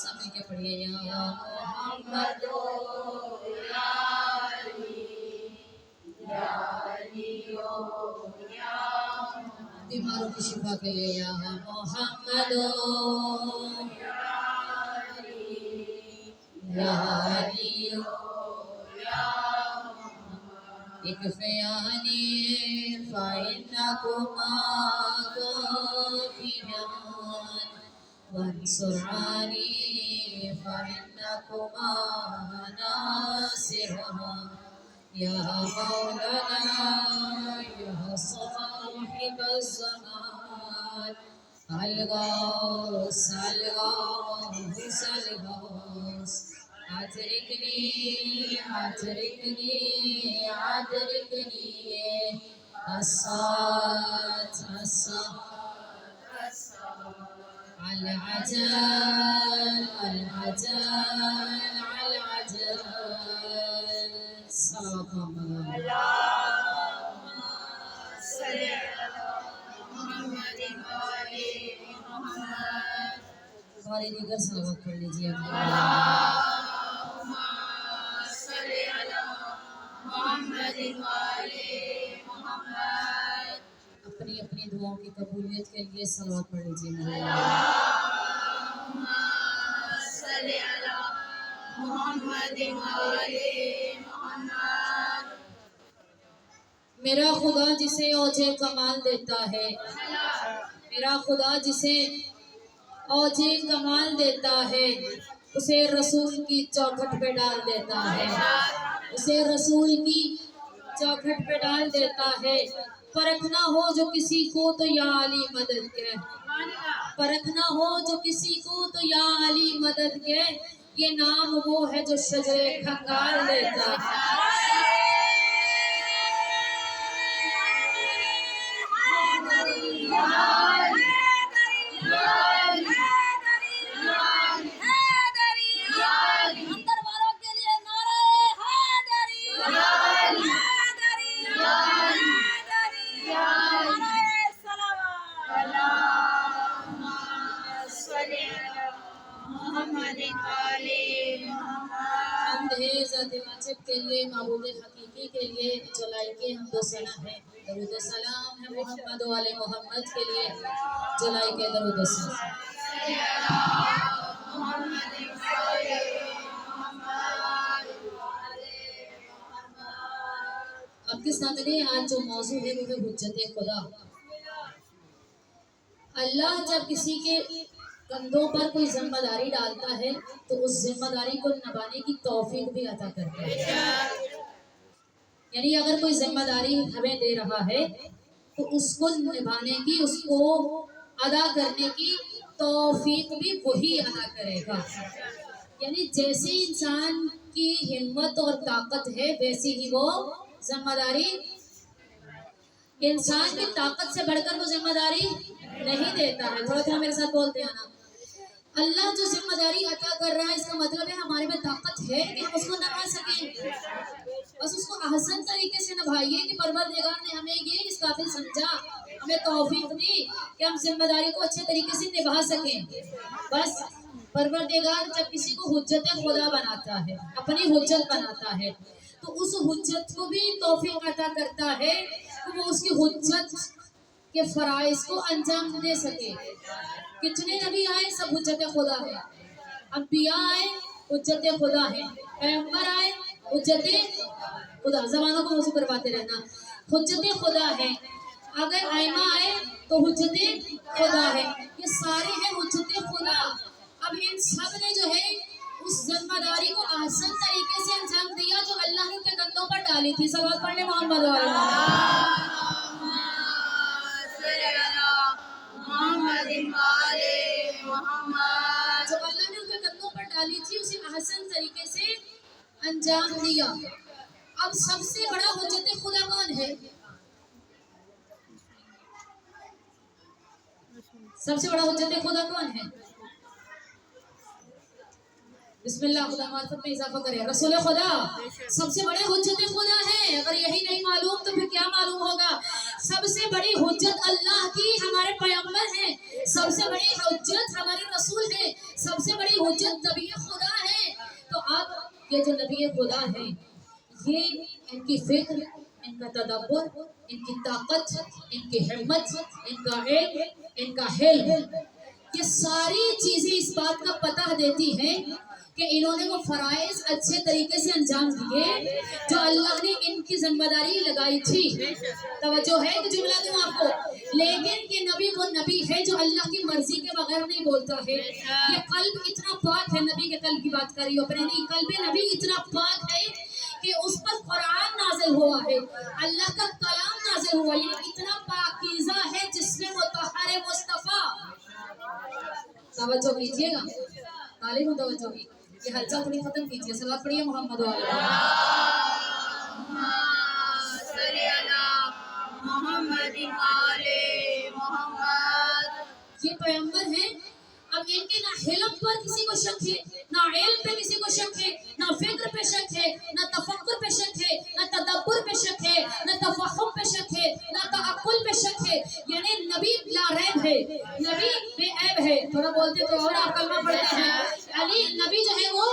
सब के पढ़िए या मोहम्मद या अली या अली या बीमारों की शिफा के लिए या मोहम्मद या अली इकफियानी फ़इन्नकुमा काफ़ियान वंसुरानी फ़इन्नकुमा नासिरहान या मौलाना या साहिब ज़मान अलगौस अलगौस अलगौस अदरिकनी अदरिकनी अदरिकनी अस्सात अस्सात अल-अजल अल-अजल अल-अजल सल्लल्लाहु अलैहि और दीगर सलावत पढ़ लीजिए अपनी अपनी दुआओं की कबूलियत के लिए सलावत पढ़ लीजिए मेरा खुदा जिसे औजे कमाल देता है, मेरा खुदा जिसे औजे कमाल देता है उसे रसूल की चौखट पे डाल देता है, उसे रसूल की चौखट पे डाल देता है। परखना हो जो किसी को तो या अली मदद के, परखना हो जो किसी को तो या अली मदद के, ये नाम वो है जो शजरे खंगाल देता है। के लिए माबूद हकीकी के लिए जलाई के हम दो सना है, दरूद सलाम है मोहम्मद वाले मोहम्मद के लिए जलाई के दरूद सलाम। आपके सामने आज जो मौजू है वो है हुज्जत खुदा। अल्लाह जब किसी के कंधों पर कोई जिम्मेदारी डालता है तो उस जिम्मेदारी को निभाने की तौफीक भी अता करता है। यानी अगर कोई जिम्मेदारी हमें दे रहा है तो उसको निभाने की, उसको अदा करने की तौफीक भी वही अदा करेगा। यानी जैसे इंसान की हिम्मत और ताकत है वैसी ही वो जिम्मेदारी, इंसान की ताकत से बढ़कर वो जिम्मेदारी नहीं देता है। थोड़ा थोड़ा मेरे साथ बोलते हैं ना, अल्लाह जो जिम्मेदारी अता कर रहा है इसका मतलब है हमारे में ताकत है कि हम उसको निभा सकें। बस उसको आसान तरीके से निभाइए कि परवरदिगार ने हमें ये इस काबिल समझा, हमें तौफीक दी कि हम जिम्मेदारी को अच्छे तरीके से निभा सकें। बस परवरदिगार जब किसी को हुज्जत खुदा बनाता है, अपनी हुज्जत बनाता है, तो उस हुज्जत को भी तौफीक अता करता है कि वो उसकी हुज्जत के फराइज को अंजाम दे सके। कितने नबी आए सब हुज्जत खुदा है, अंबिया आए हुज्जत खुदा है, पैगंबर आए हुज्जत खुदा, जबानों को मौजू करवाते रहना हुज्जत खुदा है। अगर आइमा आए तो हुज्जत खुदा है, ये सारे हैं हुज्जत खुदा। अब इन सब ने जो है उस जिम्मेदारी को हसन तरीके से अंजाम दिया जो अल्लाह ने उनके कंधों पर डाली थी। सलावत पढ़ने मोहम्मद वाले जो अल्लाह ने उनके कंधों पर डाली थी उसे हसन तरीके से अंजाम दिया। अब सबसे बड़ा हुज्जत खुदा कौन है? सबसे बड़ा हुज्जत खुदा कौन है? बिस्मिल्लाह, खुदा मार्फत में इजाफा करे। रसूल खुदा सबसे बड़े हुज्जत खुदा है। अगर यही नहीं मालूम तो फिर क्या मालूम होगा? सबसे बड़ी हुज्जत अल्लाह की हमारे पैगंबर हैं। सबसे बड़ी हुज्जत हमारे रसूल हैं। सबसे बड़ी हुज्जत नबी खुदा है। तो आप ये जो नबी खुदा है, ये इनकी फिक्र, इनका तदब्बर, इनकी ताकत, इनकी हिम्मत, इनका इल्म, इनका हिल्म, ये सारी चीजें इस बात का पता देती हैं कि इन्होंने वो फराइज अच्छे तरीके से अंजाम दिए जो अल्लाह ने इनकी जिम्मेदारी लगाई थी। तवज्जो है कि जुमला दूं आपको? लेकिन ये नबी वो नबी है जो अल्लाह की मर्जी के बगैर नहीं बोलता है। ये कल्ब इतना पाक है, नबी के कल्ब की बात कर रही हो, अपने कल्ब नबी इतना पाक है कि उस पर कुरान नाजिल हुआ है, अल्लाह का कलाम नाजिल हुआ, ये इतना पाकीज़ा है जिसमें मुतहहर मुस्तफा। तवज्जो कीजिएगा, तालीम तवज्जो की, ये हल्का थोड़ी खत्म कीजिए। सलात पढ़िए मोहम्मद वाले ये पैगंबर हैं। अब इनके ना हिल्म पर किसी को शक है, ना इल्म पे किसी को शक है, ना फिक्र पे शक है, ना तफक्कुर पे शक है, ना तदब्बुर पे शक है, ना तफहुम पे शक है, ना तअक्कुल पे शक है। यानी नबी लारैब है, नबी बेऐब है। थोड़ा बोलते तो और आप कलमा पढ़ते हैं। यानी नबी जो है वो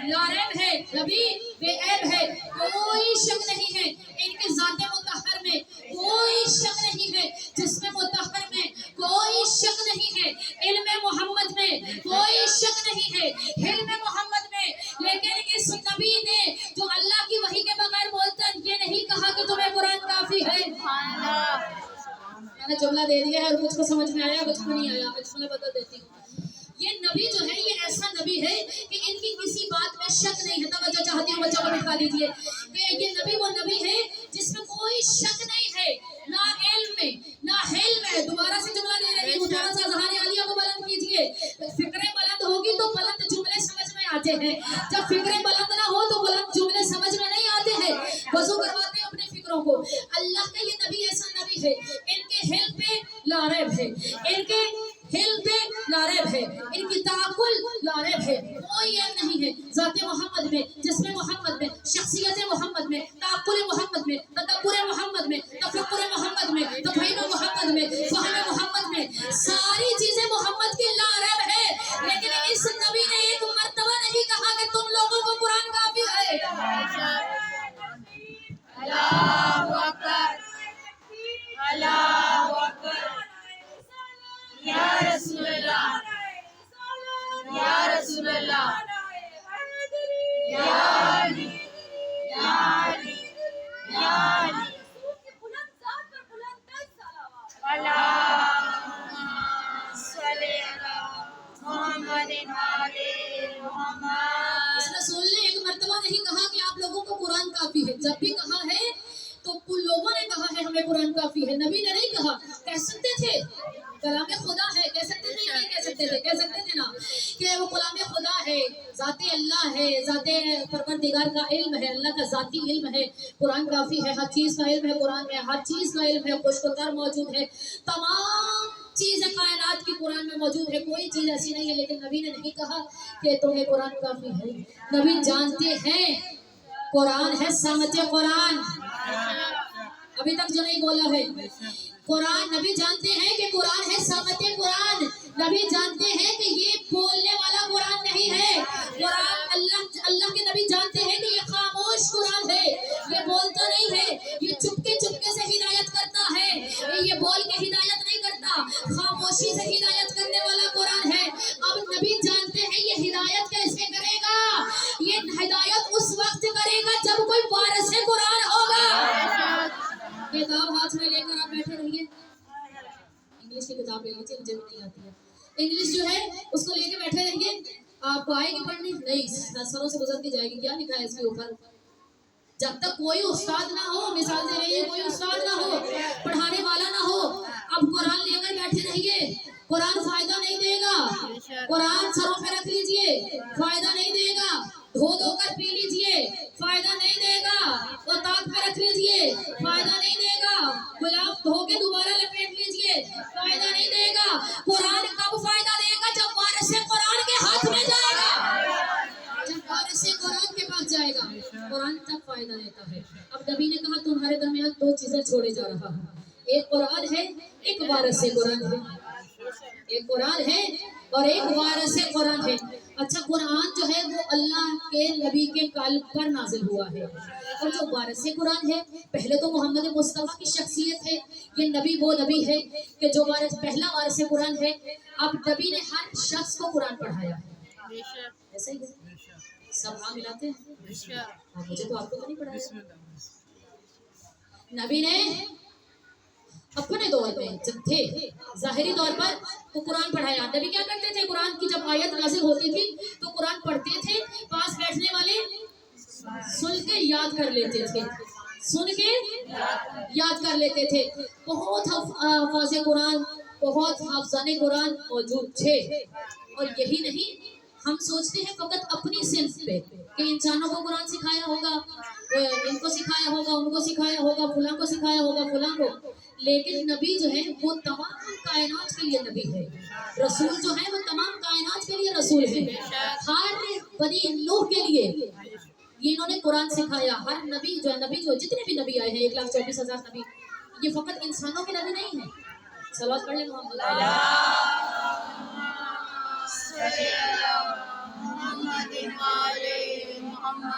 लारैब है, नबी बेऐब है, कोई शक नहीं है इनके ज़ाते मुतहहर में, कोई शक नहीं है जिस्म मुतहहर में, कोई शक नहीं है इल्म मोहम्मद में, कोई शक नहीं है हिल्म मोहम्मद में। लेकिन इस नबी ने जो अल्लाह की वही के बगैर बोलता ये नहीं कहा कि तुम्हें कुरान काफी है। मैंने जुमला दे दिया है, कुछ को समझ में आया, कुछ को नहीं आया, मैं जुमला बदल देती हूँ। ये नबी जो है ये ऐसा नबी है कि इनकी किसी बात में शक नहीं है। तवज्जो चाहती हूँ, बच्चों को बिठा दीजिए कि ये नबी वो नबी है जिसमें कोई शक नहीं है, ना इल्म में, ना हिल्म में। दोबारा से जुमला दे रही हूँ, थोड़ा सा ज़हान आलिया को बुलंद कीजिए। फिक्रें बुलंद होगी तो बुलंद जुमले समझ में आते हैं, जब फिक्रें बुलंद ना हो तो बुलंद जुमले समझ में नहीं आते हैं। वज़ू करवाते हैं अपने फिक्रों को। अल्लाह का ये नबी ऐसा नबी है, इनके हिल्म पे लारैब है, इनके हिल पे लारैब है, इनकी ताकुल लारैब है, कोई ऐब नहीं है ज़ाते मोहम्मद में, जिस्म मोहम्मद में, शख्सियत मोहम्मद में, ताकुल मोहम्मद में, तदब्बुर मोहम्मद में, तफक्कुर मोहम्मद में, तफहीम मोहम्मद में, फ़हम मोहम्मद में, सारी चीजें मोहम्मद की लारैब है। लेकिन इस नबी ने एक मर्तबा नहीं कहा कि तुम लोगों को कुरान काफी है। अल्लाहु अकबर, अल्लाहु अकबर, या रसूल अल्लाह, या रसूल अल्लाह, या अली, या अली, या अली। अल्लाहुम्मा सल्ली अला मुहम्मदिन व आले मुहम्मद। इस रसूल ने एक मर्तबा नहीं कहा कि आप लोगों को कुरान काफी है। जब भी कहा है तो लोगों ने कहा है हमें कुरान काफी है, नबी ने नहीं कहा। कह सकते थे कलाम खुदा है, कह सकते थे या नहीं कह सकते थे? कह सकते थे ना कि वो कलाम खुदा है, ज़ाते अल्लाह है, ज़ाते परवरदिगार का इल्म है, अल्लाह का ज़ाती इल्म है, कुरान काफ़ी है, हर चीज़ का इल्म है कुरान में, हर चीज़ का इल्म है, खुशबुदार मौजूद है, तमाम चीज़ें कायनात की कुरान में मौजूद है, कोई चीज़ ऐसी नहीं है। लेकिन नबी ने नहीं कहा कि तुम्हें कुरान काफ़ी है। नबी जानते हैं कुरान है सामते कुरान, अभी तक जो नहीं बोला है कुरान, नबी जानते हैं कि कुरान है सामते कुरान। नबी जानते हैं कि ये बोलने वाला कुरान नहीं है। कुरान अल्लाह के नबी जानते हैं कि ये खामोश कुरान है, ये बोलता नहीं है, ये चुपके चुपके से हिदायत करता है, ये बोल के हिदायत नहीं करता, खामोशी से हिदायत करने वाला कुरान है। अब नबी जानते हैं ये हिदायत कैसे करेगा, ये हिदायत उस वक्त करेगा जब कोई वारिस कुरान होगा। किताब हाथ में लेकर आप बैठे रहिए, इंग्लिश की किताब ले लीजिए, मुझे भी नहीं आती है इंग्लिश जो है उसको लेके बैठे रहिए। आपको आएगी पढ़नी? नहीं, सरों से गुजर के जाएगी। क्या लिखा है इसके ऊपर? जब तक कोई उस्ताद ना हो, मिसाल दे रही है, कोई उस्ताद ना हो, पढ़ाने वाला ना हो, अब कुरान लेकर बैठे रहिए, कुरान फायदा नहीं देगा। कुरान सरों पे रख लीजिए, फायदा नहीं देगा। धो धोकर पी लीजिए, फायदा नहीं देगा। वो ताक पे रख लीजिए, फायदा नहीं देगा। गुलाब धो के दोबारा लपेट लीजिए, फायदा नहीं देगा। कुरान कब फायदा देगा? जब वारिस कुरान के हाथ में जाएगा, जब वारिस कुरान के पास जाएगा, कुरान तब फायदा देता है। अब नबी ने कहा तुम्हारे दरमियान दो चीजें छोड़े जा रहा है, एक कुरान है, एक वारिस कुरान है। एक कुरान है और एक वारिस कुरान है। अच्छा, कुरान जो है वो अल्लाह के नबी के काल पर नाजिल हुआ है, और जो वारिस कुरान है, पहले तो मोहम्मद मुस्तफा की शख्सियत है। ये नबी वो नबी है कि जो पहला वारिस कुरान है। अब नबी ने हर शख्स को कुरान पढ़ाया है। ऐसे ही सब हाँ मिलाते हैं। मुझे तो आपको तो नहीं पढ़ाया। नबी ने अपने दौर में जब थे, जाहिरी तौर पर तो कुरान पढ़ाया। नबी क्या करते थे? कुरान की जब आयत नाजिल होती थी तो कुरान पढ़ते थे, पास बैठने वाले सुन के याद कर लेते थे, सुन के याद कर लेते थे। बहुत हाफिज़ कुरान, बहुत हाफिज़ाने कुरान मौजूद थे। और यही नहीं, हम सोचते हैं फकत अपनी सिंफ पे कि इंसानों को कुरान सिखाया होगा, इनको सिखाया होगा, उनको सिखाया होगा, फुलां को सिखाया होगा, फुलां को। लेकिन नबी जो है वो तमाम कायनात के लिए नबी है। रसूल जो है वो तमाम कायनात के लिए रसूल है। हर बनी नूह के लिए ये इन्होंने कुरान सिखाया। हर नबी जो है, नबी जो जितने भी नबी आए हैं, 1,24,000 नबी, ये फकत इंसानों के नबी नहीं है। सलावत पढ़ लें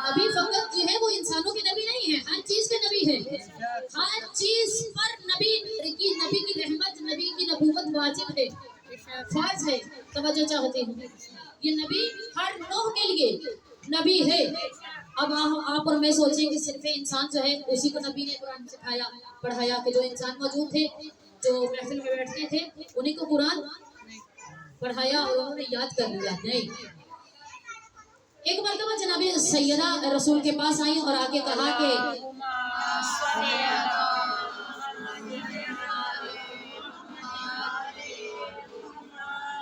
नबी फकत जो है वो इंसानों के नबी नहीं है, हर चीज के नबी है। हर चीज पर नबी की रहमत, नबी की नबूवत वाजिब है, फर्ज है। तवज्जो चाहते हैं, ये नबी हर नौह के लिए नबी है। अब आप और मैं सोचें कि सिर्फ इंसान जो है उसी को नबी ने कुरान सिखाया, पढ़ाया, कि जो इंसान मौजूद थे, जो महफिल में बैठते थे, उन्हीं को कुरान पढ़ाया और उन्होंने याद कर लिया। नहीं, एक मरतबा जनाबे सैयदा रसूल के पास आई और आके कहा कि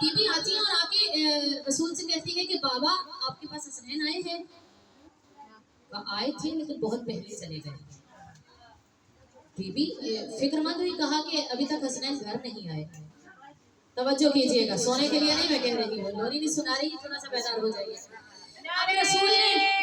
बीबी आती है और आके रसूल से कहती है कि बाबा आपके पास हसनैन आए हैं। आए थे लेकिन बहुत पहले चले गए। बीबी फिक्रमंद हुई, कहा कि अभी तक हसनैन घर नहीं आए। तवज्जो कीजिएगा, सोने के लिए नहीं मैं कह रही हूँ, लोरी नहीं सुना रही, थोड़ा सा बेदार हो जाइए। रसूल ने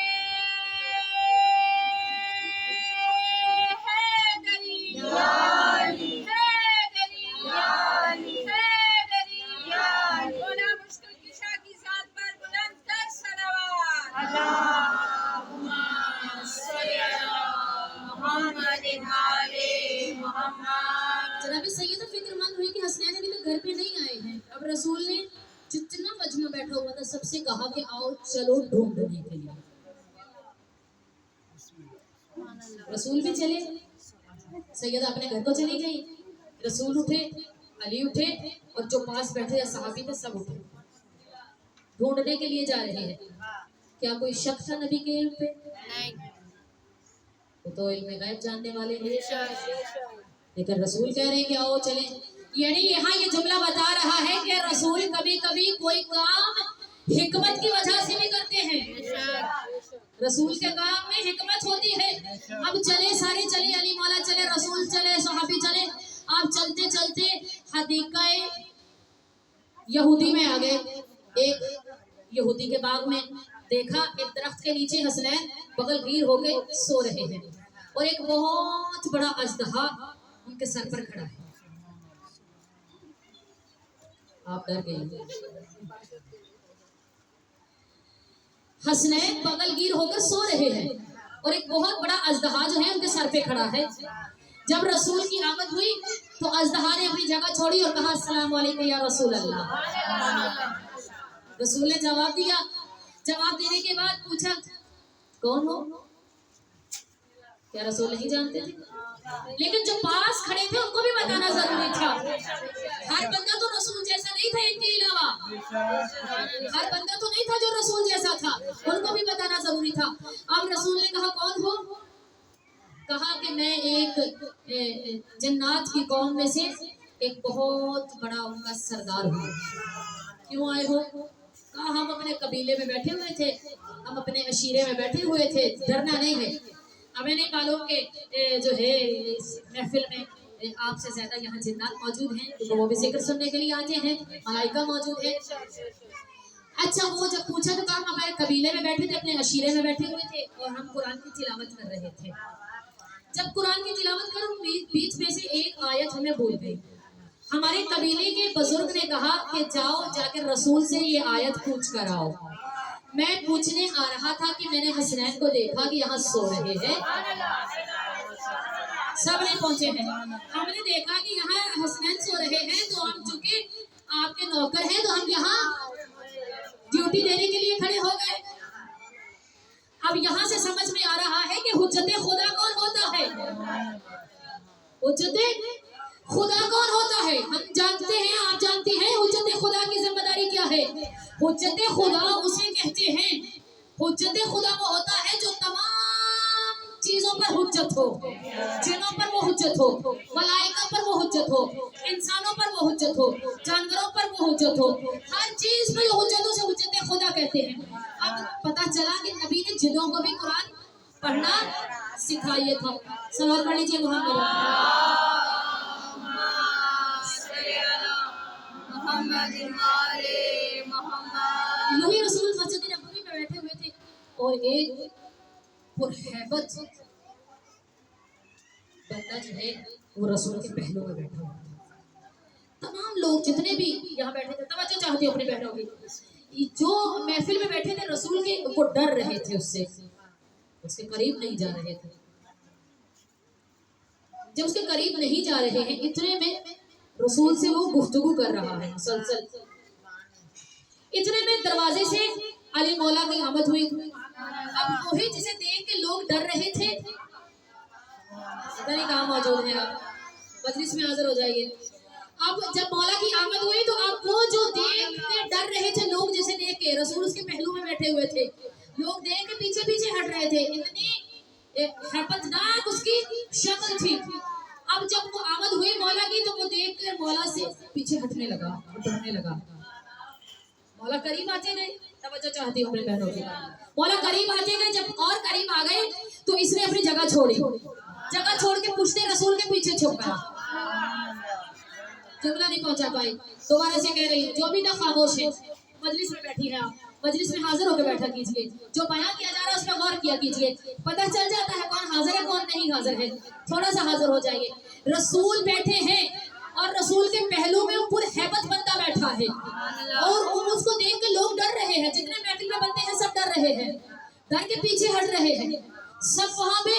जनाबे सैयदा फिक्रमंद हुई कि हसनैन अभी तक घर पे नहीं आए हैं। अब रसूल ने जितना मजमा बैठा हुआ था सबसे कहा कि आओ चलो ढूंढने के लिए। रसूल भी चले, सैयदा अपने घर को चली गई। रसूल उठे, अली उठे और जो पास बैठे सहाबी थे सब उठे, ढूंढने के लिए जा रहे हैं। क्या कोई शक था नबी के इल्म पे? नहीं, वो तो इल्म गैब जानने वाले हैं। लेकिन रसूल कह रहे हैं कि आओ चले। यानी यहाँ ये जुमला बता रहा है कि रसूल कभी कभी कोई काम हिकमत की वजह से भी करते हैं। रसूल के काम में हिकमत होती है। अब चले, सारे चले, अली मौला चले, रसूल चले, सहाबी चले। आप चलते चलते हदीका यहूदी में आ गए। एक यहूदी के बाग में देखा एक दरख्त के नीचे हसनैन बगलगीर होके सो रहे हैं और एक बहुत बड़ा अजदहा उनके सर पर खड़ा है। आप डर गए। हसनैन बगलगीर होकर सो रहे हैं और एक बहुत बड़ा अजदहा जो है उनके सर पे खड़ा है। जब रसूल की आमद हुई तो अजदहा ने अपनी जगह छोड़ी और कहा अस्सलाम वालेकुम या रसूल अल्लाह। रसूल ने जवाब दिया। जवाब देने के बाद पूछा कौन हो? क्या रसूल नहीं जानते थे? लेकिन जो पास खड़े थे उनको भी बताना जरूरी था। हर बंदा तो रसूल जैसा नहीं था, इनके अलावा हर बंदा तो नहीं था जो रसूल जैसा था, उनको भी बताना जरूरी था। अब रसूल ने कहा कौन हो? कहा कि मैं एक जन्नात की कौम में से एक बहुत बड़ा उनका सरदार हूँ। क्यों आए हो? कहा हम अपने कबीले में बैठे हुए थे, हम अपने अशीरे में बैठे हुए थे, डरना नहीं है। हमें नहीं मालूम कि जो है इस महफिल में आपसे ज्यादा यहाँ जिन्नात मौजूद हैं, तो वो भी जिक्र सुनने के लिए आते हैं, मलाइका मौजूद है। अच्छा, वो जब पूछा तो कहा हमारे कबीले में बैठे थे, अपने अशीरे में बैठे हुए थे और हम कुरान की तिलावत कर रहे थे। जब कुरान की तिलावत करूं बीच में से एक आयत हमें भूल गई। हमारे कबीले के बुजुर्ग ने कहा कि जाओ जाकर रसूल से ये आयत पूछ कर आओ। मैं पूछने आ रहा था कि मैंने हसनैन को देखा कि यहाँ सो रहे हैं, सब नहीं पहुंचे हैं। हमने देखा कि यहाँ हसनैन सो रहे हैं, तो हम चूंकि आपके नौकर हैं तो हम यहाँ ड्यूटी देने के लिए खड़े हो गए। अब यहाँ से समझ में आ रहा है कि हुज्जत खुदा कौन होता है। हुज्जत खुदा कौन होता है हम जानते हैं, आप जानते हैं हुज्जत खुदा की जिम्मेदारी क्या है। हुज्जत खुदा उसे कहते हैं, हुज्जत खुदा वो होता है जो तमाम चीजों पर हुज्जत हो। जिनों पर वो हुज्जत हो, मलाइका पर वो हुज्जत हो, इंसानों पर वो हुज्जत हो, जानवरों पर वो हुज्जत हो, हर चीज पर हुज्जतों से हुज्जत खुदा कहते हैं। अब पता चला कि नबी ने जिनों को भी कुरान पढ़ना सिखाइए था। सवाल पढ़ लीजिए यूं ही रसूल मस्जिद नबवी में बैठे हुए थे और एक पुरहैबत बंदा जो है वो रसूल के पहलू में बैठा हुआ था। तमाम लोग जितने भी यहाँ बैठे थे, तवज्जो चाहते अपने बहनों की, जो महफिल में बैठे थे रसूल के, वो डर रहे थे उससे, उसके करीब नहीं जा रहे थे। जब उसके करीब नहीं जा रहे हैं, इतने में रसूल से वो गुफ्तगू कर रहा है मुसलसल। इतने में दरवाजे से अली मौला की आमद हुई। अब वही जिसे देख के लोग डर रहे थे, पता नहीं कहाँ मौजूद है, आप मजलिस में हाजिर हो जाइए। अब जब मौला की आमद हुई तो अब वो जो देख के डर रहे थे लोग, जिसे देख के रसूल उसके पहलू में बैठे हुए थे, लोग देख के पीछे पीछे हट रहे थे, इतनी हैबतनाक उसकी शक्ल थी। अब जब वो आमद हुई मौला की तो वो देख कर मौला से पीछे हटने लगा, डरने लगा। मौला करीब आते गए, तवज्जो चाहती हूँ अपने बहनों की। मौला करीब आते गए, जब और करीब आ गए तो इसने अपनी जगह छोड़ी, जगह छोड़ के पुश्ते रसूल के पीछे छुप गया। जुमला नहीं पहुंचा पाई, दोबारा से कह रही हूँ, जो भी ना खामोश है, मजलिस में बैठी है, आप मजलिस में हाजिर होकर बैठा कीजिए, जो बयान किया जा रहा है उस पर गौर किया कीजिए, पता चल जाता है कौन हाजिर है कौन नहीं हाजिर है। थोड़ा सा हाजिर हो जाइए। रसूल बैठे हैं और रसूल के पहलू में पूरे हैबत बंदा बैठा है और उसको देख के लोग डर रहे हैं, जितने महफिल में बनते हैं सब डर रहे हैं, डर के पीछे हट रहे हैं, सब वहां पे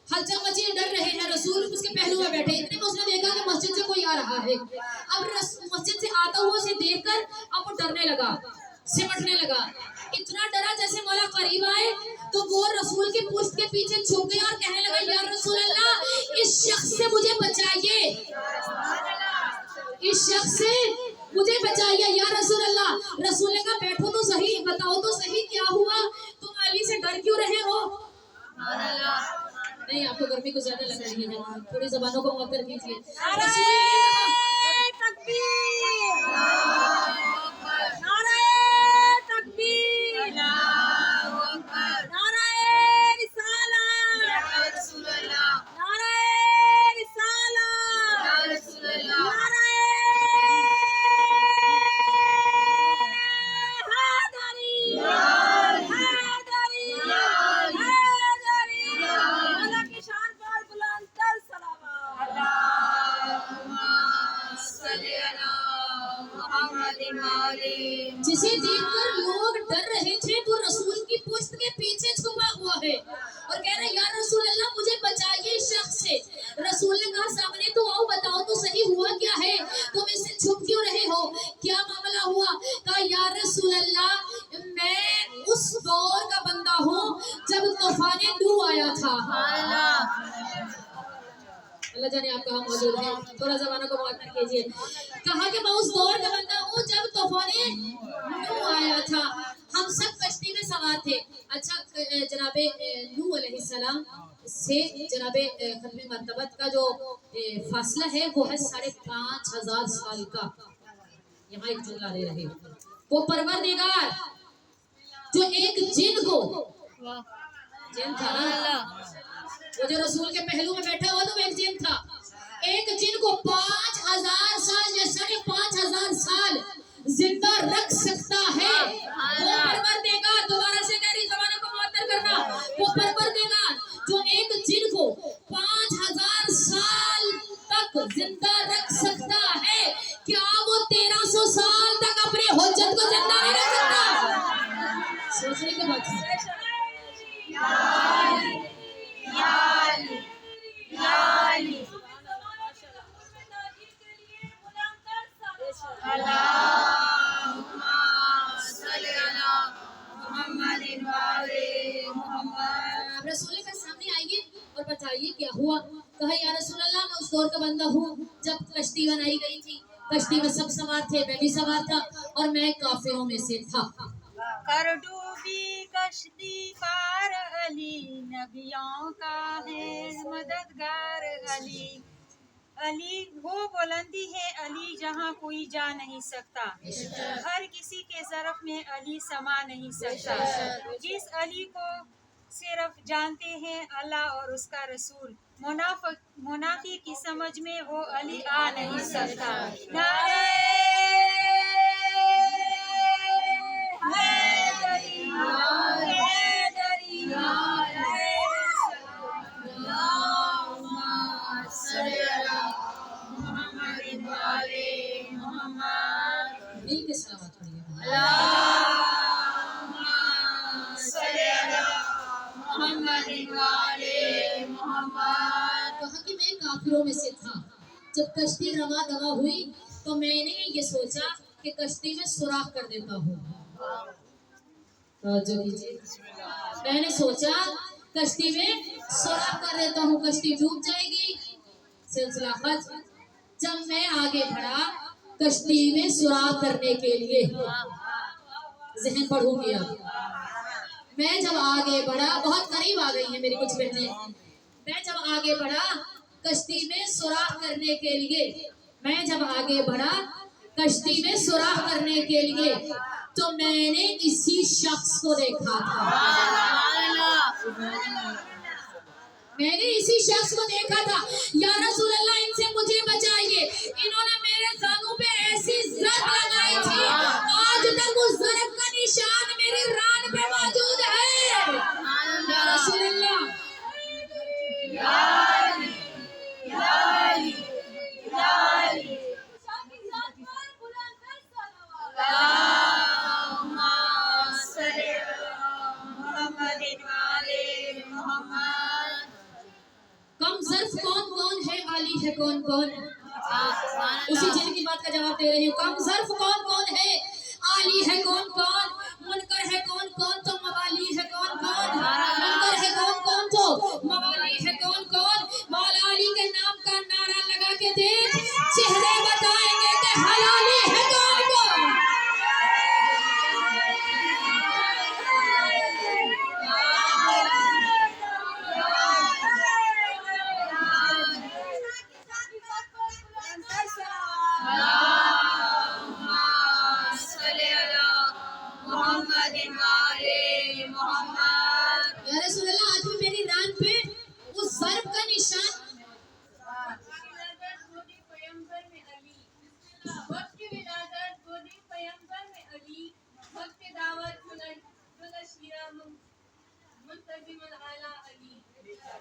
हलचल मची, डर रहे हैं। रसूल उसके पहलू में बैठे, इतने में उसने देखा कि मस्जिद से कोई आ रहा है। अब मस्जिद से आता हुआ उसे देखकर अब वो डरने लगा, सिमटने लगा। इतना डरा जैसे मौला करीब आए तो वो रसूल के पुश्त के पीछे छुप गया और कहने लगा, या रसूल अल्लाह, इस शख्स से मुझे बचाइए, इस शख्स से मुझे बचाइए या रसूल अल्लाह। रसूल ने कहा बैठो तो सही, बताओ तो सही क्या हुआ, तुम अली से डर क्यों रहे हो? नहीं, आपको गर्मी को ज्यादा लग रही है, थोड़ी जबानों को मुअत्तर कीजिए। जिसे देखकर लोग डर रहे थे वो रसूल की पुश्त के पीछे छुपा हुआ है और कह रहे या रसूल अल्लाह मुझे बचाइए इस शख्स से। रसूल ने कहा सामने तो आओ, बताओ तो सही हुआ क्या है, तुम इससे छुप क्यों रहे हो, क्या मामला हुआ? कहा या रसूल अल्लाह, मैं उस दौर का बंदा हूँ जब तूफान नू आया था। अल्लाह जाने आप कहाँ मौजूद हैं, थोड़ा जमाना को मुअत्तल कीजिए। कहा कि मैं उस दौर का बंदा हूँ जब तूफान नू आया था, हम सब कश्ती में सवार थे। अच्छा, जनाबे नू अलैहिस्सलाम से जनाबे खत्म मरतबत का जो फासला है वो है 5,500 साल का। यहाँ एक जुमला ले रहे, वो परवरदिगार जो एक जिन को, जिन था ना वो जो रसूल के पहलू में बैठा हुआ था, वो एक जिन था। एक जिन को 5,000 साल या 5,500 साल जिंदा रख सकता है वो परवरदिगार। दोबारा से कह रही, ज़बान को मुअत्तल करना, वो परवरदिगार जो एक जिन को 5,000 साल तक जिंदा रख सकता है, क्या वो 1300 साल तक अपने हुज्जत को जिंदा नहीं रख सकता? सोचने के बाद रसूल के सामने आइए और बताइए क्या हुआ। कहा, या रसूल अल्लाह, मैं उस दौर का बंदा हूँ जब कश्ती बनाई गई थी, कश्ती में सब सवार थे, मैं भी सवार था और मैं काफिरों में से था। कर डूबी कश्ती पार अली, नबियों का है मददगार अली। अली वो बुलंदी है अली जहाँ कोई जा नहीं सकता, हर किसी के ज़रफ में अली समा नहीं सकता। जिस अली को सिर्फ जानते हैं अल्लाह और उसका रसूल, मुनाफिक की समझ में वो अली आ नहीं सकता। नारे हैदरी, हैदरी, दिल के सलावत पढ़िए। कहा कि मैं काफिरों में से था। जब कश्ती रवा दवा हुई तो मैंने ये सोचा कि कश्ती में सुराख कर देता हूँ। मैंने सोचा कश्ती में सुराख कर देता हूँ, कश्ती डूब जाएगी। सिलसिला खत्म। जब मैं आगे बढ़ा कश्ती में सुराख करने के लिए, जहन पढ़ूंगी अब, मैं जब आगे बढ़ा, बहुत करीब आ गई है मेरी कुछ बहनें, मैं जब आगे बढ़ा कश्ती में सुराख करने के लिए, मैं जब आगे बढ़ा कश्ती में सुराख करने के लिए, तो मैंने इसी शख्स को देखा था। मैंने इसी शख्स को देखा था। या रसूल अल्लाह, इनसे मुझे बचाइए, इन्होंने मेरे कानों पे ऐसी ज़र्ब लगाई थी, आज तक उस ज़र्ब का निशान मेरी रान पे मौजूद है। या रसूल अल्लाह, कम ज़र्फ कौन कौन है, आली है कौन कौन। उसी जिन की बात का जवाब दे रही हूँ। कम ज़र्फ कौन कौन है, आली है कौन कौन, मुनकर है कौन कौन, तो मवाली है कौन कौन। मुनकर है कौन कौन, तो मवाली है कौन कौन। मौला अली के नाम का नारा लगा के देख, चेहरे बताएंगे कि हलाली है कौन कौन। या रसूल अल्लाह, आज भी मेरी रान पे उस ज़र्ब का निशान।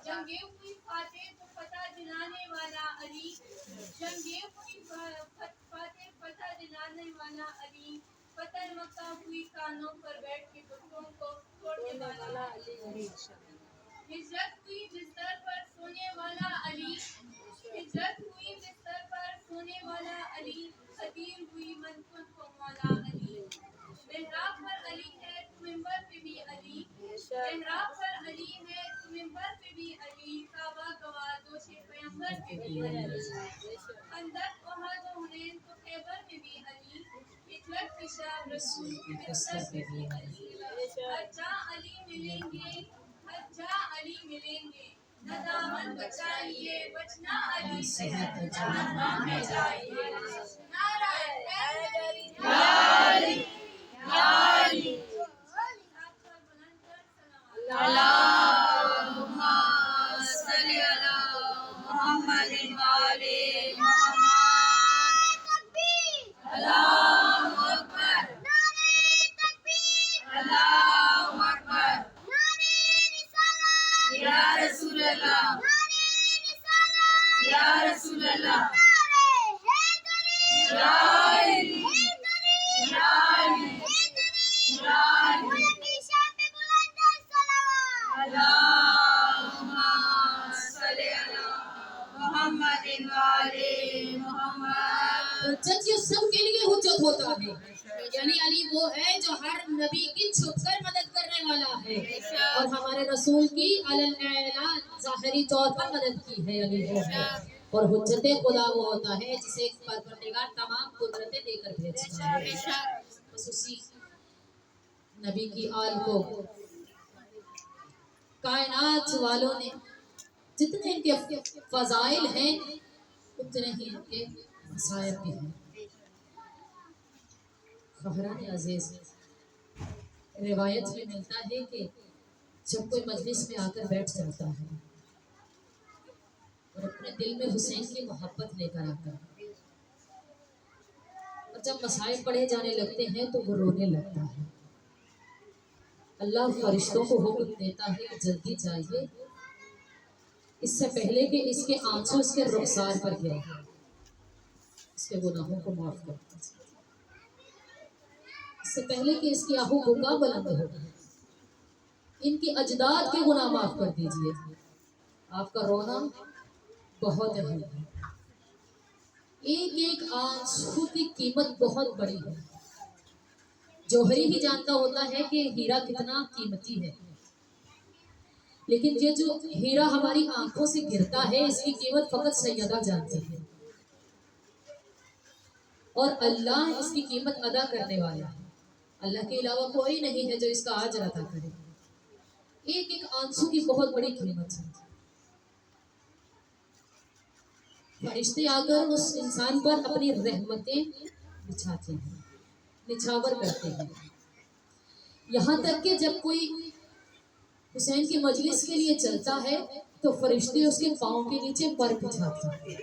जंगे हुई फातेह को पता दिलाने वाला अली, जंगे हुई फातेह पता दिलाने वाला अली, फतह मक्का हुई कानों पर बैठ के बुतों को तोड़ने वाला अली, हिजरत हुई बिस्तर पर सोने वाला अली, हिजरत हुई बिस्तर पर सोने वाला अली, खदीर हुई मनकुन को मौला अली। मेहराब पर अली है तो मिंबर पे भी अली, मेहराब पर अली है करके दिया। अंदर वहाँ जो हुनैन तो खैबर में भी अली, हिजरत की शाम रसूल की बिस्तर में भी अली। हर जहाँ अली मिलेंगे, हर जहाँ अली मिलेंगे, न दामन बचाइए, बचना अली से है तो जहन्नम में जाइए। नाराए हैदरी, या अली, या अली। साथ साथ बुलंद कर सलाम। अल्लाहुम्मा सल्ली अला मुहम्मदिन व आले मुहम्मद। अल्लाहु अकबर, अल्लाहु अकबर। या रसूल अल्लाह, या रसूल अल्लाह। या अली, या अली, या अली। अल्लाहुम्मा सल्ली अला मुहम्मदिन व आले मुहम्मद। हुज्जत ये सब के लिए हुज्जत होता है, यानी अली वो है जो हर नबी की छुपकर मदद करने वाला है, और हमारे रसूल की अलल ऐलान ज़ाहिरी तौर पर मदद की है अली वो है। और हुज्जत खुदा वो होता है जिसे परवरदिगार तमाम कुदरतें देकर भेजता है। बस उसी नबी की आल को कायनात वालों ने, जितने इनके फजाइल हैं उतने ही इनके मसायब भी हैं। खबरान अजीज, रिवायत में मिलता है कि जब कोई मजलिस में आकर बैठ जाता है और अपने दिल में हुसैन की मोहब्बत लेकर आता है, और जब मसाइब पढ़े जाने लगते हैं तो वो रोने लगता है। अल्लाह फरिश्तों को हुक्म देता है कि जल्दी जाइए, इससे पहले कि इसके आंसू इसके रुखसार पर गिरे, इसके गुनाहों को माफ कर दीजिए, इससे पहले कि इसकी आहू बुका बुलंद हो, इनकी अजदाद के गुनाह माफ कर दीजिए। आपका रोना बहुत अहम है, एक एक आंसू की कीमत बहुत बड़ी है। जौहरी ही जानता होता है कि हीरा कितना कीमती है, लेकिन ये जो हीरा हमारी आंखों से गिरता है इसकी कीमत फकत सैयदा जानती है, और अल्लाह इसकी कीमत अदा करने वाला है। अल्लाह के अलावा कोई नहीं है जो इसका आजर अदा करे। एक एक आंसू की बहुत बड़ी कीमत है। फरिश्ते आकर उस इंसान पर अपनी रहमतें बिछाते हैं, निछावर करते हैं। यहाँ तक कि जब कोई हुसैन की मजलिस के लिए चलता है तो फरिश्ते उसके पाँव के नीचे पर बिछाते हैं।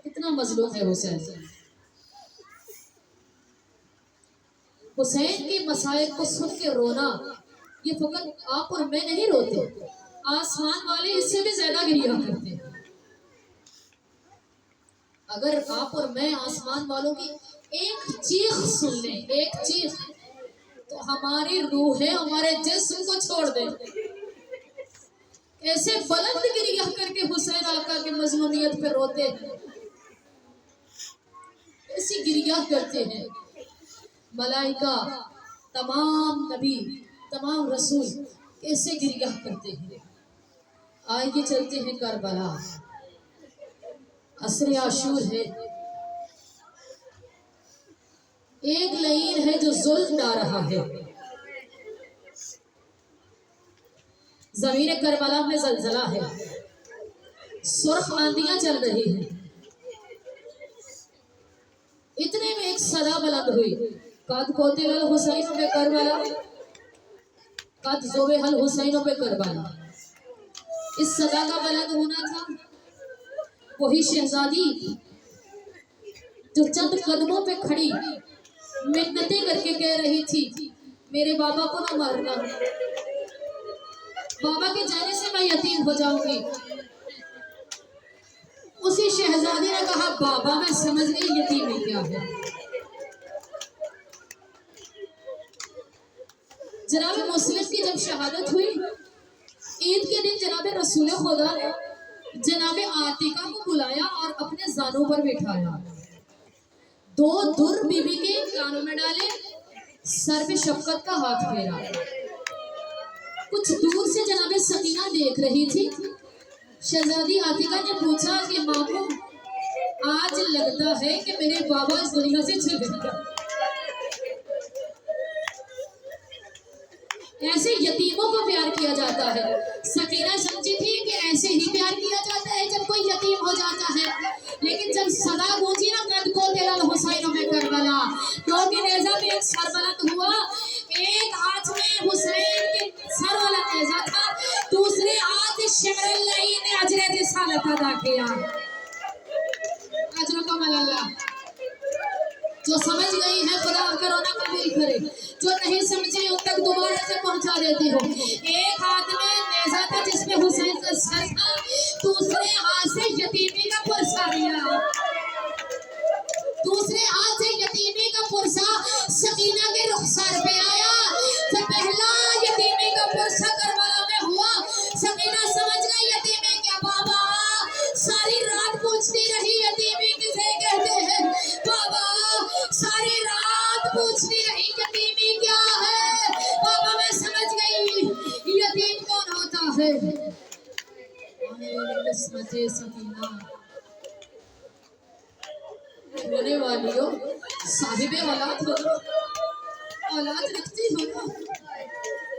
कितना मजलूम है हुसैन। हुसैन के मसाइब को सुन के रोना, ये फकत आप और मैं नहीं रोते, आसमान वाले इससे भी ज्यादा गिरिया करते हैं। अगर आप और मैं आसमान वालों की एक चीख सुन लें, एक चीख, तो हमारी रूहें हमारे जिस्म को छोड़ दें। ऐसे बुलंद गिरिया करके हुसैन आका की मजलूमियत पे रोते हैं, ऐसी गिरिया करते हैं। मलाइका, तमाम नबी, तमाम रसूल कैसे गिरिया करते हैं। आगे चलते हैं करबला, असर आशूर है, एक लईन है जो जुल्म ला रहा है। जमीन करबला में जलजला है, सुर्ख आंधियां चल रही हैं। इतने में एक सदा बुलंद हुई, कद कोतिल हुसैन पे करबला, कद जोबे हल हुसैन पे करबला। इस सदा का बुलंद होना था वही शहजादी जो चंद कदमों पे खड़ी मिन्नतें करके कह रही थी, मेरे बाबा को ना मारना, बाबा के जाने से मैं यतीम हो जाऊंगी। उसी शहजादी ने कहा, बाबा मैं समझ गई यतीमी क्या है। जनाब मुस्लिम की जब शहादत हुई, ईद के दिन जनाब रसूल खुदा ने जनाब आतिका को बुलाया और अपने जानों पर बिठाया, दो दुर बीबी के कानों में डाले, सर पे शफकत का हाथ फेरा। कुछ दूर से जनाब सकीना देख रही थी, शहजादी आतिका ने पूछा कि मामू, आज लगता है कि मेरे बाबा इस दुनिया से चले गए। ऐसे यतीमों को प्यार किया जाता है। सकीना समझी थी कि ऐसे ही प्यार किया जाता है जब कोई यतीम हो जाता है। लेकिन जब सदा गूंजी ना कद को दिल हुसैन में करबला, क्योंकि नेज़ा में एक सर बुलंद हुआ। एक हाथ में हुसैन के सर वाला नेज़ा था, दूसरे हाथ शिमरल्लाई ने अजरे रिसालत अदा किया। अजर अल्लाह। जो समझ गई है खुदा आपका रोना कबूल करे, जो नहीं समझी उन तक दोबारा से पहुंचा देती हो। एक हाथ में नेज़ा था जिसमें हुसैन का सर था, दूसरे हाथ से यतीमी का पुरसा दिया। दूसरे हाथ से यतीमी का पुरसा सकीना के रुखसार पे आया। जब पहला यतीमी का पुरसा करबला में हुआ, सकीना समझ गई यतीमी क्या। बाबा सारी रात पूछती रही यतीमी किसे कहते हैं, बाबा सारी रात पूछती रही यतीमी क्या है। बाबा मैं समझ गई यतीम कौन होता है। सकीना रोने वाली हो, साहिबे औलाद हो, औलाद रखती हो ना।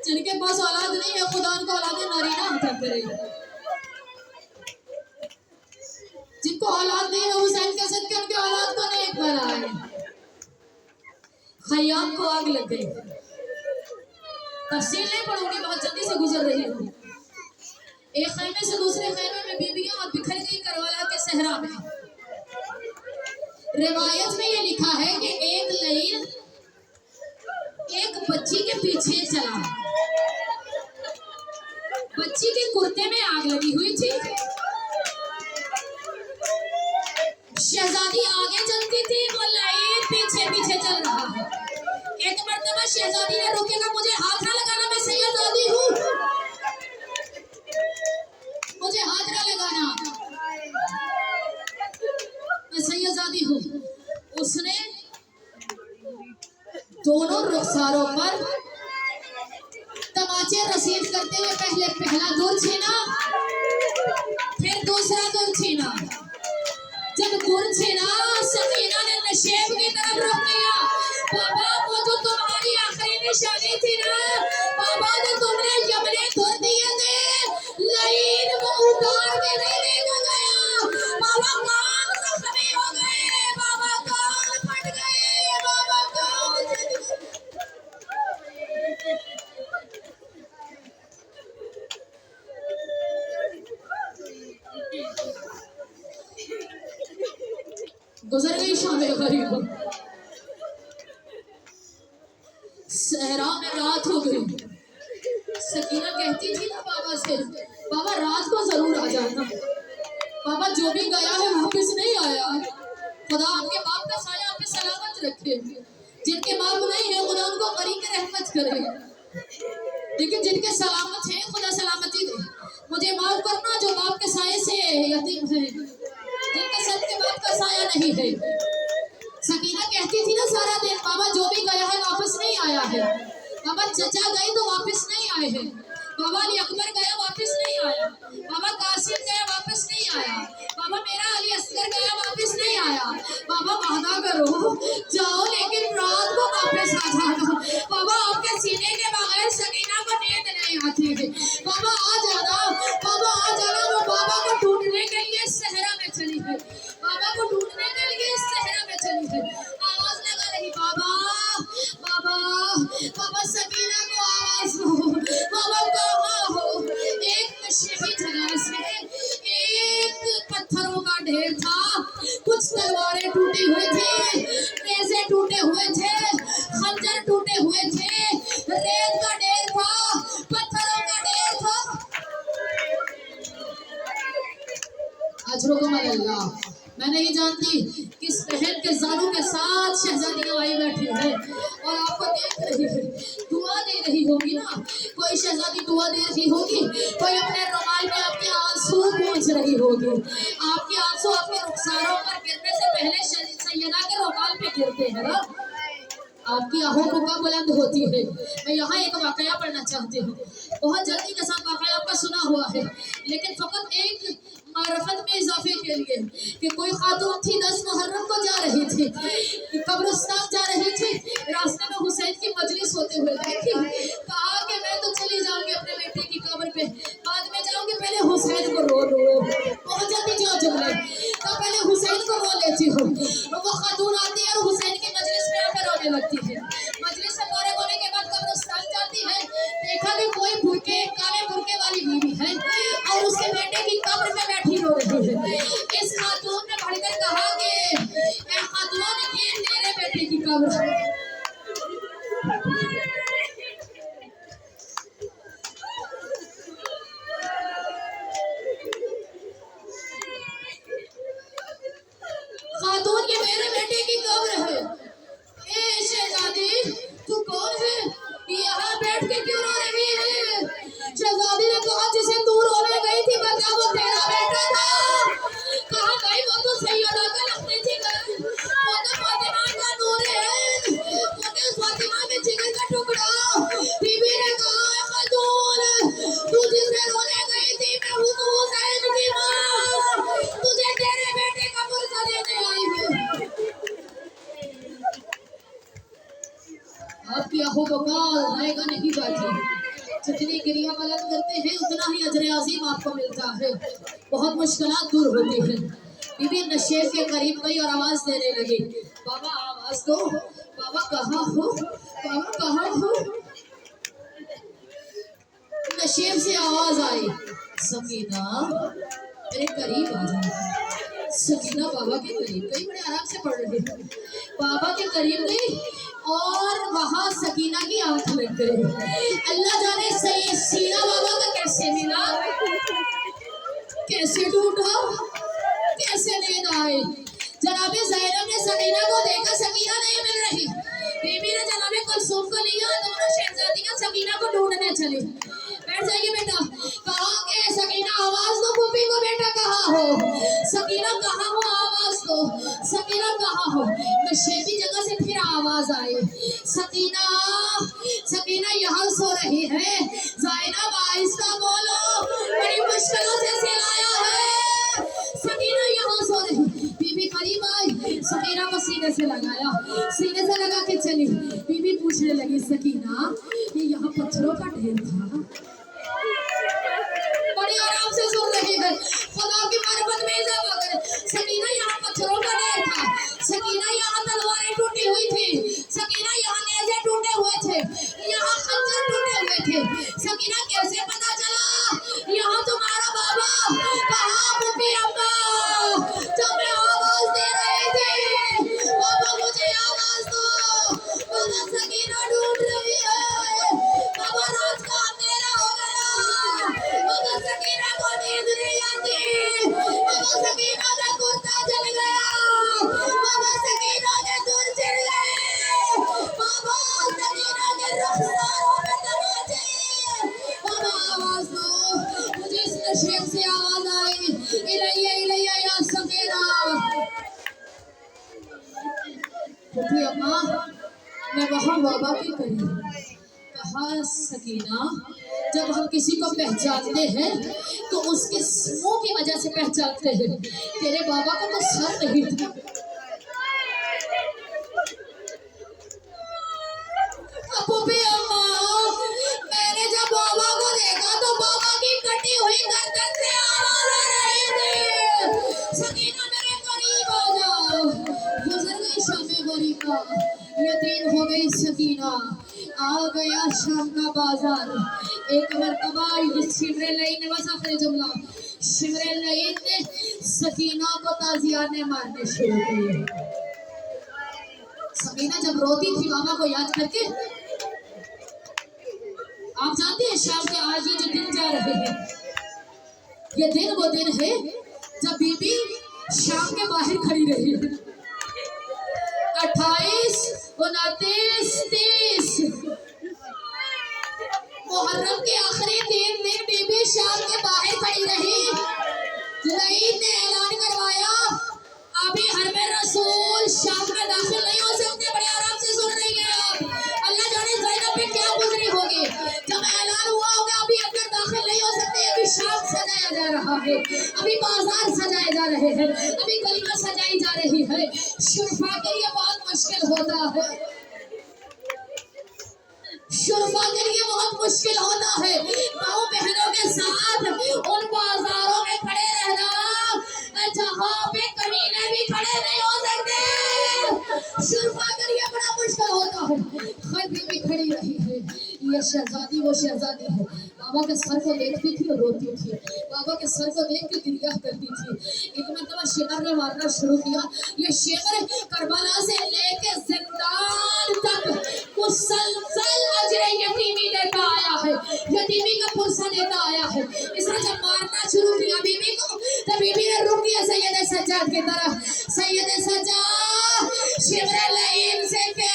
जिनके पास औलाद नहीं है खुदा उनको औलाद नारीना अता करे। जिनको औलाद नहीं है हुसैन कह सकते उनके औलाद को नहीं बनाए। खयाम को आग लग गई। तफसील नहीं पढ़ूंगी, बहुत जल्दी से गुजर रही हूँ। एक खैमे से दूसरे खैमे में बीबियां और बिखर गई करबला के सहरा में। रिवायत में ये लिखा है कि एक लईन एक बच्ची के पीछे चला। बच्ची के कुर्ते में आग लगी हुई थी। शहजादी आगे चलती थी, वो लईन पीछे पीछे चल रहा है। एक मर्तबा शहजादी ने रोकेगा, मुझे हाथ ना लगाना, मैं सैयदादी हूँ, मुझे हाथ ना लगाना, मैं सैयदादी हूँ। उसने दोनों रुखसारों पर तमाचे रसीद करते हुए पहले पहला दूर छीना, फिर दूसरा दूर छीना। जब दूर छीना, सकीना ने नशेब की तरफ रुख किया। बाबा वो जो तुम्हारी आखिरी निशानी थी ना, बाबा जो तुमने यमने धुर दिए थे, लाइन वो उतार के नहीं लेकर गया। बाबा कान जख्मी हो गए, बाबा कान फट गए, बाबा कान गुजर गई शामे गरीब। सहरा में रात हो गई। सकीना कहती थी ना बाबा से, बाबा रात को जरूर आ जाना, बाबा जो भी गया है वापस नहीं आया। खुदा आपके बाप का साया आप पे सलामत रखे। जिनके बाप नहीं है खुदा उनको करीब के रहमत करे, लेकिन जिनके सलामत है खुदा सलामती दे। मुझे माफ करना जो बाप के साये से यतीम है, जिनके सर के बाप का साया नहीं है। सकीना कहती थी ना सारा दिन, बाबा जो भी गया है वापस नहीं आया है। बाबा चचा गए तो वापस नहीं आए हैं। बाबा अली अकबर गया वापस नहीं आया। बाबा कासिम गया वापस नहीं आया। बाबा मेरा अली असगर गया वापस नहीं आया। बाबा वादा करो जाओ लेकिन रात को वापस आ जाना। बाबा आपके सीने के बगैर सकीना को नींद नहीं आती है। बाबा आ जाना, बाबा आ जाना। वो बाबा को ढूंढने के लिए सहरा में चली है। बाबा को ढूंढने के लिए सहरा में चली है। आवाज लगा रही, बाबा बाबा बाबा सकीना को आवाज दो, बाबा कहाँ हो। एक नशीबी जगह से एक पत्थरों का ढेर था, कुछ तलवारें टूटी हुई थी, नेज़े टूटे हुए थे, खंजर टूटे हुए थे, रेत का ढेर था, पत्थरों का ढेर था। अजरुकुम अल्लाह। मैं नहीं जानती किस बहन के जादू के साथ शहजादियां आई बैठी है और आपको देख रही है, दुआ दे रही होगी ना। कोई शहजादी दुआ दे रही होगी, कोई अपने रुमाल में आपके आंसू पोंछ रही होगी। आपके आंसू आपके रुखसारों पर गिरने से पहले सैयदा के रुमाल पे गिरते हैं ना, आपकी आहों रुका बुलंद होती है। मैं यहाँ एक वाकया पढ़ना चाहती हूँ, बहुत जल्दी के साथ वाकया आपका सुना हुआ है। लेकिन फकत एक मारफत में इजाफे के लिए कि कोई खातून थी 10 मुहर्रम को जा रही थी, कब्रिस्तान जा रही थी, रास्ते में हुसैन की मजलिस होते हुए देखी, कहा कि मैं तो चली जाऊंगी अपने बेटे की कब्र पे, बाद में जाऊंगी, पहले हुसैन को रो लो, बहुत जल्दी जाओ जुमले, तो पहले हुसैन को रो लेती हूँ। वो खातून आती है और हुसैन की मजलिस में आकर रोने लगती है। मजलिस से पूरे होने के बाद कब्रिस्तान जाती है, देखा कि कोई बुरके काले बुरके वाली बीवी है और उसके बेटे की कब्र में बैठी रो रही है। इस खातून ने बढ़कर कहा कि ए खातून, ये तेरे बेटे की कब्र है। खातून, ये मेरे बेटे की कब्र है। ए शहजादी, तू कौन है? यहाँ बैठ के क्यों रो रही है? शहजादी ने कहा, जिसे तू रोने गई थी बता, वो तेरा बेटा था। कहा गई, वो तो सैयदा का लखनी जिगर, वो तो फातिमा का नूर है, वो तो फातिमा के जिगर का टुकड़ा। बीबी ने कहा, खातून, तू जिसे रोने गई थी मैं हूँ तो हुसैन की माँ, तुझे तेरे बेटे का पुरसा देने आई हूँ। आपकी आंखों को काल रहेगा नहीं जाती। जितनी क्रिया गलत करते हैं उतना ही अजर अजीम आपको मिलता है, बहुत मुश्किलात दूर होती हैं। बीबी नशेब के करीब गई और आवाज देने लगी, बाबा आवाज दो, बाबा कहाँ हो, बाबा कहाँ हो? नशेब से आवाज आई, सकीना मेरे करीब आ जाओ। सकीना बाबा के करीब गई, बड़े आराम से पढ़ रही थी, बाबा के करीब गई और वहां सकीना की आंख लग गई। अल्लाह जाने सही सीना बाबा का कैसे मिला, कैसे टूटा, कैसे नींद आई। जनाबे ज़ैनब ने सकीना को देखा, सकीना नहीं मिल रही। बीबी ने जनाबे कुलसूम को लिया, दोनों शहजादियां सकीना को ढूंढने चली। बैठ जाइए बेटा। कहा कि सकीना आवाज दो, पुप्पी को बेटा कहाँ हो? सकीना कहाँ हो, आवाज दो, सकीना कहाँ हो? नशेबी जगह से फिर आवाज आई, सकीना, सकीना यहाँ सो रही है। ज़ैनब आहिस्ता बोलो, बड़ी मुश्किलों से सिलाया है, सकीना यहाँ सो रही। बीबी करीब आई, सकीना को सीने से लगाया, सीने से लगा के चली। बीबी पूछने लगी, सकीना ये यहाँ पत्थरों का ढेर था? बड़ी आराम से सुन रही है, खुदा की मार्फत में इजाफा करे। सकीना यहाँ पत्थरों का ढेर था, सकीना यहाँ तलवारें टूटी हुई थी, सकीना यहाँ नेज़े टूटे हुए थे, यहाँ खंजर टूटे हुए थे। सकीना कैसे पता चला यहाँ तुम्हारा बाबा? कहाँ पुप्पी अम्मा, जब मैं आवाज दे रही थी, बाबा मुझे आवाज दो, बाबा सकीना ढूंढ रही है, बाबा रात का अंधेरा हो गया, बाबा सकीना को नींद नहीं आती, बाबा सकीना का कुर्ता जल गया, बाबा सकीना के दूर चढ़ गए, बाबा सकीना के रुखसारों में तमाचे, बाबा आवाज दो। मुझे इस नशेब से आवाज आई, इलैया इलैया या सकीना। पुप्पी अम्मा, मैं वहाँ बाबा के करीब। कहा, सकीना जब हम किसी को पहचानते हैं तो उसके मुंह की वजह से पहचानते हैं, तेरे बाबा को तो सर नहीं था। पुप्पी अम्मा, मैंने जब बाबा को देखा तो बाबा की कटी हुई गर्दन से आवाज आ रही थी, सकीना मेरे करीब आ जाओ। गुजर गई शामे गरीबा, यतीम हो गई सकीना, आ गया शाम का बाजार। एक मरतबा शिमरे ने, बस आखिरी जुमला, शिमरे ने सकीना को ताजियाने मारने शुरू किए। सकीना जब रोती थी बाबा को याद करके, आप जानते हैं शाम के आज ये जो दिन जा रहे हैं, ये दिन वो दिन है जब बीबी शाम के बाहर खड़ी रही। 28, 29, 30 मुहर्रम के आखिरी 3 दिन बीबी शाम के बाहर खड़ी रही। लईद ने ऐलान करवाया, अभी हरमे रसूल शाम में दाखिल नहीं हो सकते। बड़े आराम से सुन रही हैं आप, अल्लाह जाने ज़ैनब पे क्या गुजरी होगी। जब ऐलान हुआ होगा अभी अंदर दाखिल नहीं हो सकते, अभी शाम से जाया जा रहा है, अभी बाजार सजाए जा रहे हैं, अभी गलियां सजाई जा रही है। शुरफा के लिए बहुत मुश्किल होता है, शुरफा के लिए बहुत मुश्किल होता है। माओ बहनों के साथ उन बाजारों में खड़े रहना जहाँ पे कमीने भी खड़े नहीं हो सकते। शुरफा के लिए बड़ा मुश्किल होता है। खैर भी खड़ी रही है, ये शहजादी वो शहजादी है। बाबा के सर को देखती थी और रोती थी, बाबा के सर को देख के गिरिया करती थी। एक मतलब शेर ने मारना शुरू किया। ये शेर करबला से लेके जिंदान तक मुसलसल अजरे यतीमी देता आया है, यतीमी का पुरसा देता आया है। इसने जब मारना शुरू किया बीबी को, तो बीबी ने रुक दिया सैयद सज्जाद की तरफ। सैयद सज्जाद शिमर लईन से कह,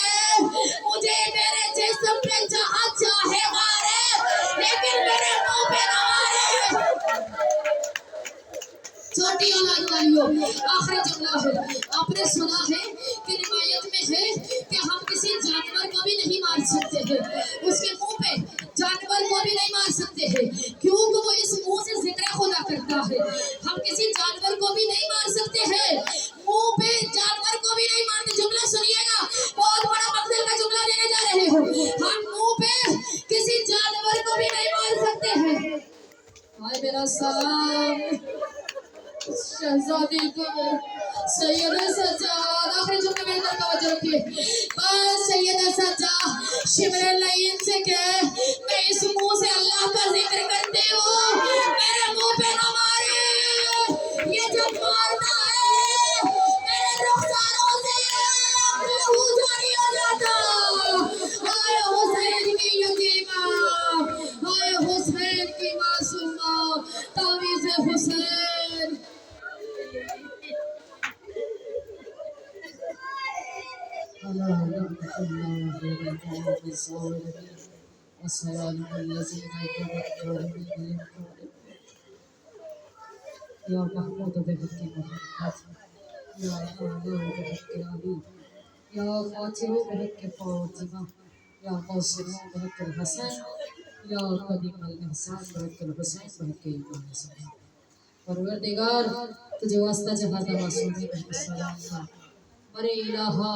मुझे मेरे जिस्म पे जहाँ चाहे मारे, लेकिन मेरे मुंह पे न मारे। छोटी औलाद वालियों, आखिरी जुमला है। आपने सुना है कि रिवायत में है कि हम किसी जानवर को भी नहीं मार सकते हैं, उसके मुंह पे जानवर को भी नहीं मार सकते हैं, क्योंकि वो इस मुंह से जिक्र खुदा करता है। हम किसी जानवर को भी नहीं मार सकते हैं, मुंह पे जानवर को भी नहीं मारते। जुमला सुनिएगा, बहुत बड़ा मकसद का जुमला देने जा रहे हो। हम मुंह पे किसी जानवर को भी नहीं मार सकते हैं। हाय मेरा सलाम शहजादी को, सैयद सज्जाद। आखिरी जुमले में इधर तवज्जो रखिए। बस सैयद सज्जाद शिमर लईन से कह, मैं इस मुंह से अल्लाह का जिक्र करती हूँ, मेरे मुंह पे न मारे। ये जब मारता है मेरे रुखसारों से लहू जारी हो जाता। हाय हुसैन की यतीमा, हाय हुसैन की मासूमा, तावीज़ हुसैन। या महमूद बहक की मोहब्बत, या महमूद बहक की अली, या फातिमा बहक के फातिमा, या मौसम बहक के हसन, या कदीम अल इंसान बहक के हुसैन बहक के इमाम हसन। परवरदिगार तुझे वास्ता जहाँ का मासूमी का सलाम था। अरे इलाहा